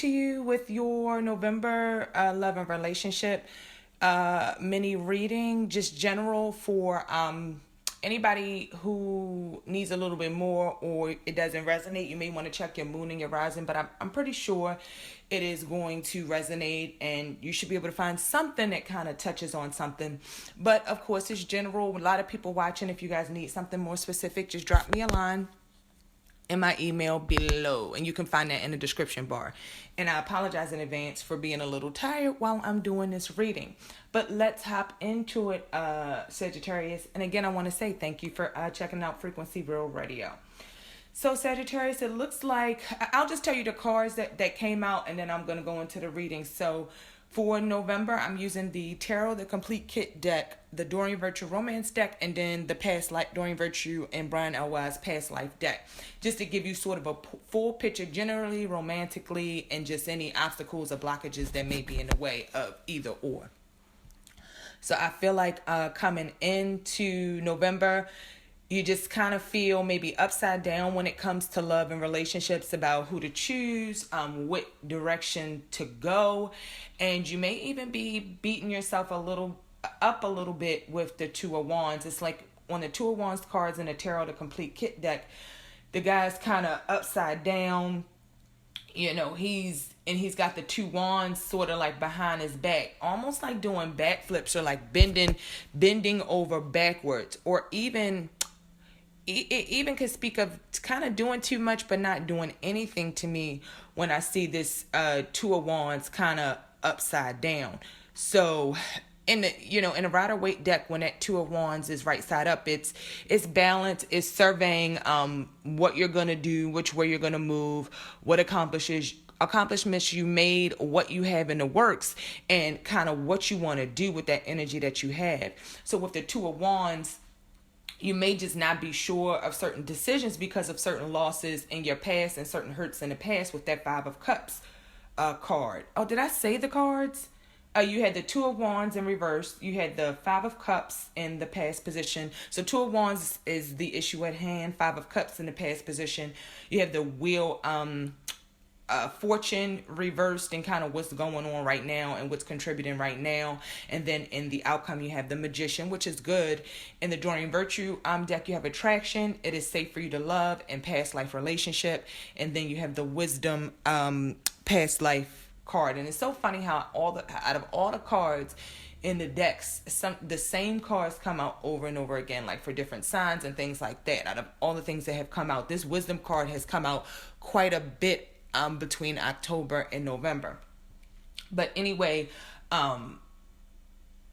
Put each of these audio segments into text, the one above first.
to you with your November love and relationship mini reading, just general for anybody who needs a little bit more or it doesn't resonate. You may want to check your moon and your rising, but I'm pretty sure it is going to resonate and you should be able to find something that kind of touches on something. But of course, it's general. A lot of people watching. If you guys need something more specific, just drop me a line in my email below, and you can find that in the description bar. And I apologize in advance for being a little tired while I'm doing this reading, but let's hop into it, Sagittarius. And again, I want to say thank you for checking out Frequency Real Radio. So Sagittarius, it looks like I'll just tell you the cards that came out, and then I'm going to go into the reading. So for November, I'm using the Tarot, the Complete Kit deck, the Doreen Virtue Romance deck, and then the Past Life, Doreen Virtue and Brian L. Wise Past Life deck. Just to give you sort of a full picture, generally, romantically, and just any obstacles or blockages that may be in the way of either or. So I feel like coming into November, you just kind of feel maybe upside down when it comes to love and relationships, about who to choose, what direction to go. And you may even be beating yourself a little bit with the Two of Wands. It's like on the Two of Wands cards in the Tarot, the Complete Kit deck, the guy's kind of upside down. You know, he's got the two wands sort of like behind his back, almost like doing backflips or like bending over backwards, or even it even could speak of kind of doing too much but not doing anything to me when I see this Two of Wands kind of upside down. So in the Rider-Waite deck, when that Two of Wands is right side up, it's balance, it's surveying what you're gonna do, which way you're gonna move, what accomplishments you made, what you have in the works, and kind of what you want to do with that energy that you had. So with the Two of Wands, you may just not be sure of certain decisions because of certain losses in your past and certain hurts in the past with that Five of Cups card. Oh, did I say the cards? You had the Two of Wands in reverse. You had the Five of Cups in the past position. So Two of Wands is the issue at hand. Five of Cups in the past position. You have the Wheel, Fortune reversed, and kind of what's going on right now and what's contributing right now. And then in the outcome, you have the Magician, which is good. In the Doreen Virtue deck, you have Attraction. It is safe for you to love and past life relationship. And then you have the Wisdom past life card. And it's so funny how out of all the cards in the decks, the same cards come out over and over again, like for different signs and things like that. Out of all the things that have come out, this Wisdom card has come out quite a bit between October and November. But anyway,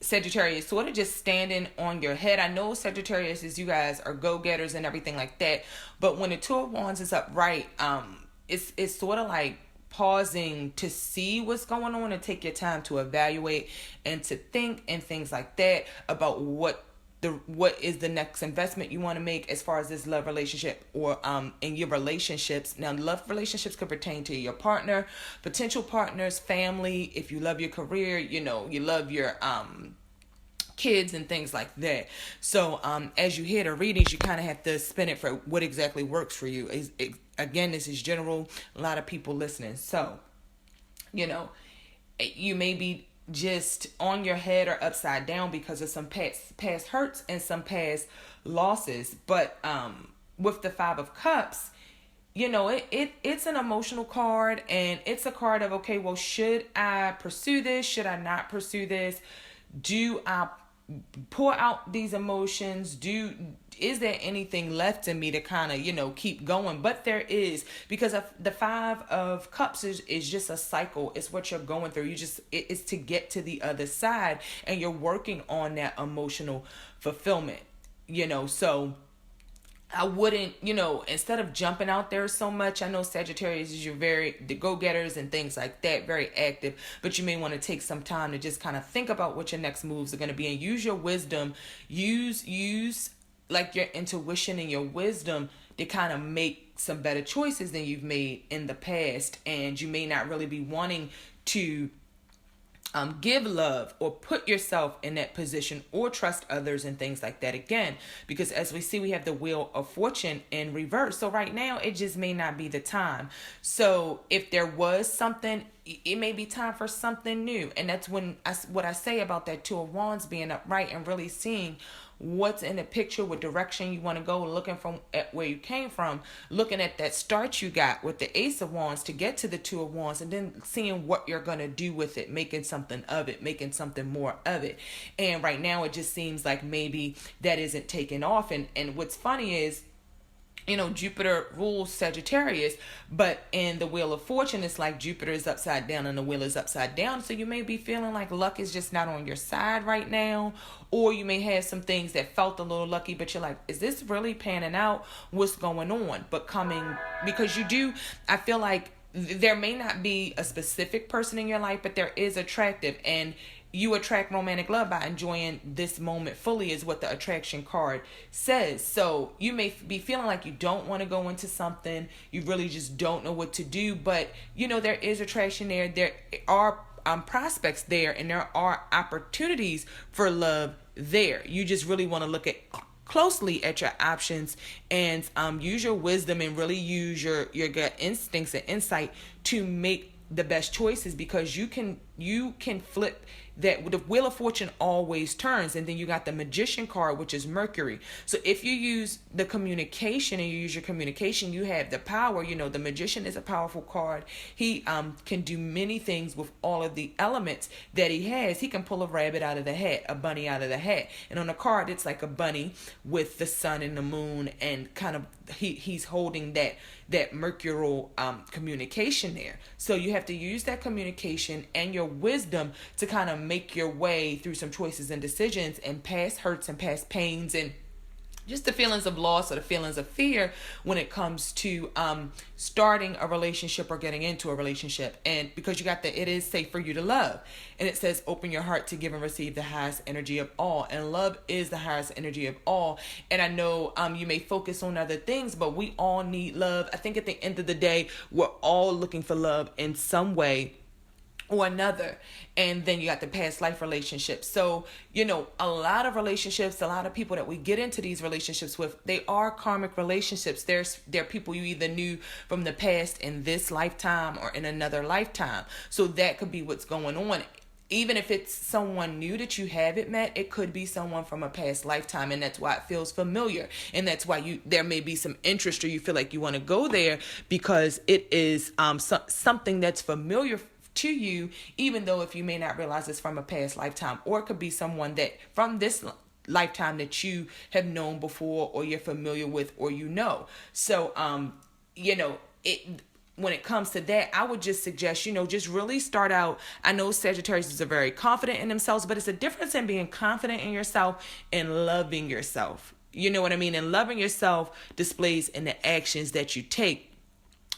Sagittarius, sort of just standing on your head. I know Sagittarius is, you guys are go-getters and everything like that, but when the Two of Wands is upright, it's sort of like pausing to see what's going on and take your time to evaluate and to think and things like that about what is the next investment you want to make as far as this love relationship or in your relationships. Now, love relationships could pertain to your partner, potential partners, family. If you love your career, you love your kids and things like that. So as you hear the readings, you kind of have to spin it for what exactly works for you. Again, this is general, a lot of people listening. So, you may be just on your head or upside down because of some past hurts and some past losses. But with the Five of Cups, it's an emotional card, and it's a card of, okay, well, should I pursue this? Should I not pursue this? Do I pour out these emotions? Is there anything left in me to kind of, keep going? But there is, because of the Five of Cups is just a cycle. It's what you're going through. It's to get to the other side, and you're working on that emotional fulfillment, so I wouldn't, instead of jumping out there so much. I know Sagittarius is the go-getters and things like that, very active, but you may want to take some time to just kind of think about what your next moves are going to be and use your wisdom, use like your intuition and your wisdom to kind of make some better choices than you've made in the past. And you may not really be wanting to give love or put yourself in that position or trust others and things like that again, because as we see, we have the wheel of fortune in reverse. So right now it just may not be the time. So if there was something, it may be time for something new. And that's when what I say about that Two of Wands being upright and really seeing what's in the picture, what direction you want to go, looking from at where you came from, looking at that start you got with the Ace of Wands to get to the Two of Wands, and then seeing what you're going to do with it, making something of it, making something more of it. And right now it just seems like maybe that isn't taking off. And what's funny is, Jupiter rules Sagittarius, but in the Wheel of Fortune, it's like Jupiter is upside down and the wheel is upside down. So you may be feeling like luck is just not on your side right now, or you may have some things that felt a little lucky, but you're like, is this really panning out? What's going on? But because I feel like there may not be a specific person in your life, but there is attractive, and you attract romantic love by enjoying this moment fully, is what the attraction card says. So you may be feeling like you don't want to go into something, you really just don't know what to do, but there is attraction there. There are prospects there, and there are opportunities for love there. You just really want to look closely at your options and use your wisdom and really use your gut instincts and insight to make the best choices, because you can flip that. The Wheel of Fortune always turns, and then you got the Magician card, which is Mercury. So if you use the communication and you use your communication, you have the power. The Magician is a powerful card. He can do many things with all of the elements that he has. He can pull a rabbit out of the hat, a bunny out of the hat, and on the card it's like a bunny with the sun and the moon, and kind of he's holding that mercurial communication there. So you have to use that communication and your wisdom to kind of make your way through some choices and decisions, and past hurts and past pains, and just the feelings of loss or the feelings of fear when it comes to starting a relationship or getting into a relationship. And because you got it is safe for you to love. And it says, open your heart to give and receive the highest energy of all. And love is the highest energy of all. And I know you may focus on other things, but we all need love. I think at the end of the day, we're all looking for love in some way or another. And then you got the past life relationships. So, a lot of relationships, a lot of people that we get into these relationships with, they are karmic relationships. They're people you either knew from the past in this lifetime or in another lifetime. So that could be what's going on. Even if it's someone new that you haven't met, it could be someone from a past lifetime, and that's why it feels familiar. And that's why there may be some interest, or you feel like you want to go there, because it is something that's familiar to you, even though if you may not realize it's from a past lifetime, or it could be someone that from this lifetime that you have known before, or you're familiar with, or So when it comes to that, I would just suggest, just really start out. I know Sagittarius are very confident in themselves, but it's a difference in being confident in yourself and loving yourself. You know what I mean? And loving yourself displays in the actions that you take.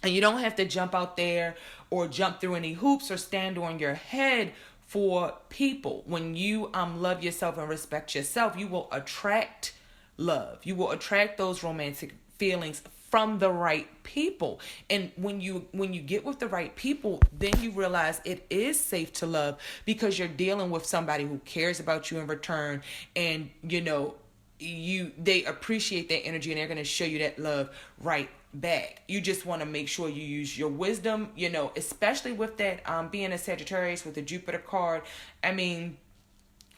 And you don't have to jump out there or jump through any hoops or stand on your head for people. When you love yourself and respect yourself, you will attract love. You will attract those romantic feelings from the right people. And when you get with the right people, then you realize it is safe to love, because you're dealing with somebody who cares about you in return, and they appreciate that energy, and they're going to show you that love right back. You just want to make sure you use your wisdom, especially with that being a Sagittarius with the Jupiter card. I mean,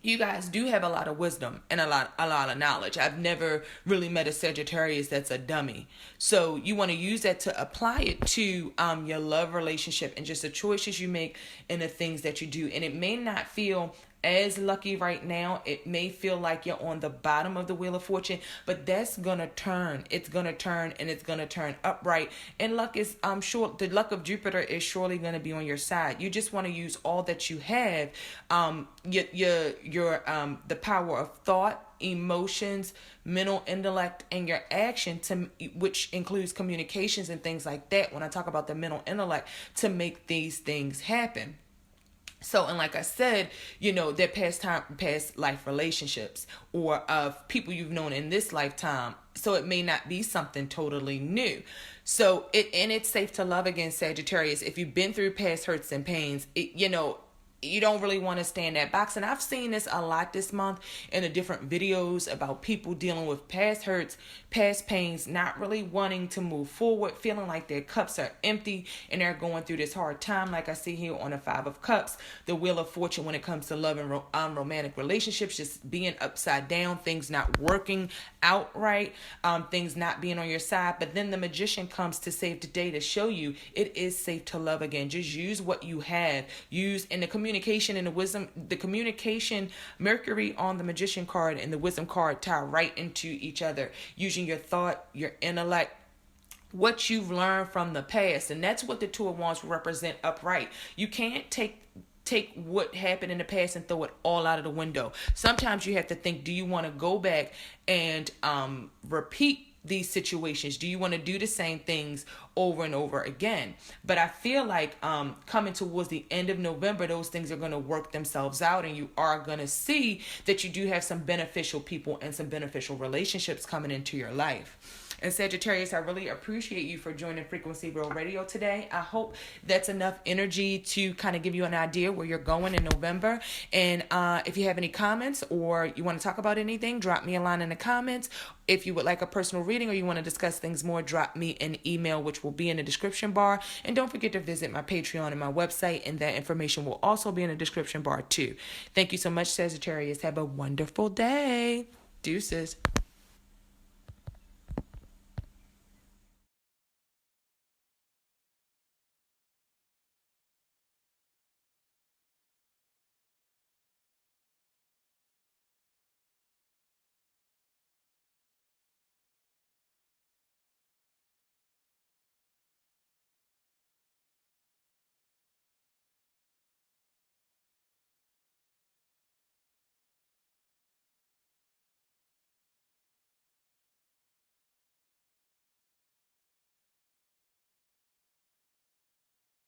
you guys do have a lot of wisdom and a lot of knowledge. I've never really met a Sagittarius that's a dummy. So you want to use that to apply it to your love relationship and just the choices you make and the things that you do. And it may not feel as lucky right now. It may feel like you're on the bottom of the Wheel of Fortune, but that's gonna turn. It's gonna turn, and it's gonna turn upright. And luck is, sure, the luck of Jupiter is surely gonna be on your side. You just want to use all that you have, the power of thought, emotions, mental intellect, and your action, which includes communications and things like that. When I talk about the mental intellect, to make these things happen. So, and like I said, they're past life relationships, or of people you've known in this lifetime. So it may not be something totally new. So it's safe to love again, Sagittarius. If you've been through past hurts and pains, you don't really want to stay in that box. And I've seen this a lot this month in the different videos about people dealing with past hurts, past pains, not really wanting to move forward, feeling like their cups are empty and they're going through this hard time. Like I see here on the Five of Cups, the Wheel of Fortune when it comes to love and romantic relationships, just being upside down, things not working out right, things not being on your side. But then the Magician comes to save the day to show you it is safe to love again. Just use what you have. Use in the communication and the wisdom, the communication, Mercury on the Magician card and the Wisdom card tie right into each other, using your thought, your intellect, what you've learned from the past. And that's what the Two of Wands represent upright. You can't take what happened in the past and throw it all out of the window. Sometimes you have to think, do you want to go back and repeat these situations? Do you want to do the same things over and over again? But I feel like coming towards the end of November, those things are going to work themselves out, and you are going to see that you do have some beneficial people and some beneficial relationships coming into your life. And Sagittarius, I really appreciate you for joining Frequency Real Radio today. I hope that's enough energy to kind of give you an idea where you're going in November. And if you have any comments or you want to talk about anything, drop me a line in the comments. If you would like a personal reading or you want to discuss things more, drop me an email, which will be in the description bar. And don't forget to visit my Patreon and my website, and that information will also be in the description bar too. Thank you so much, Sagittarius. Have a wonderful day. Deuces.